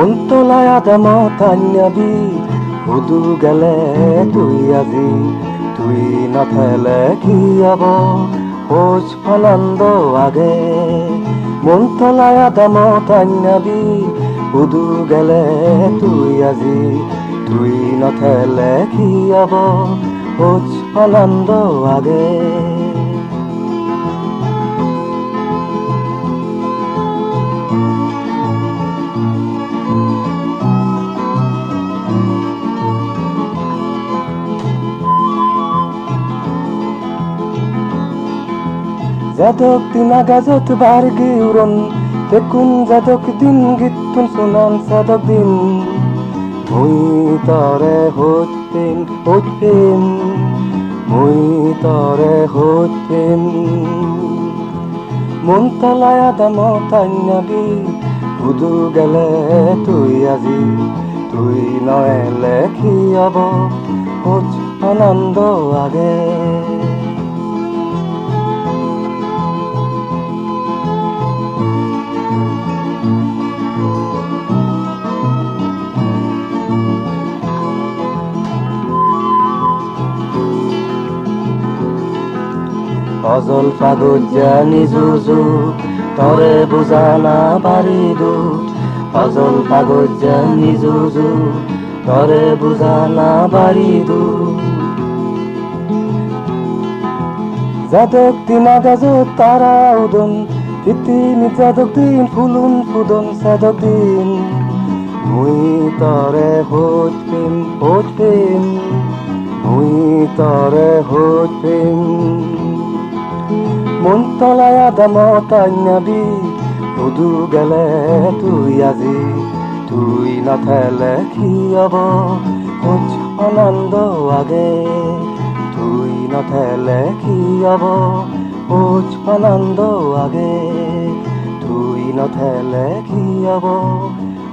মনতলাই আদামত আন্যাবি সুদু গেলে তুই আজি তুই নাথেলে কি হব খোঁজ আনন্দ আগে মনতলাই আদামত আন্যাবি সুদু গেলে তুই আজি তুই নাথেলে কি হব খোঁজ আনন্দ আগে Zadok din agazot bargi uron tekun zadok din gitun sunan zadok din Mui tore hotpin Mui tore hotpin Montalai adamot anyabi Udu gele tui azi Tui noele ki abo Hoj anando age অজল পাগজা নিজুজু তরে বুজানা পারিদু অজল পাগজা নিজুজু তরে বুজানা পারিদু যাদক দিন আগাজত তারা udon তিতিমি যাদক দিন ফুলুন ফুদন যাদক দিন মুই তরে হতপিম মুই তরে হতপিম মনতলাই আদামত আন্যাবি সুদু গেলে তুই আজি তুই নাথেলে কি হব খোঁজ আনন্দ আগে তুই নাথেলে কি হব খোঁজ আনন্দ আগে তুই নাথেলে কি হব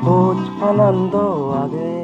খোঁজ আনন্দ আগে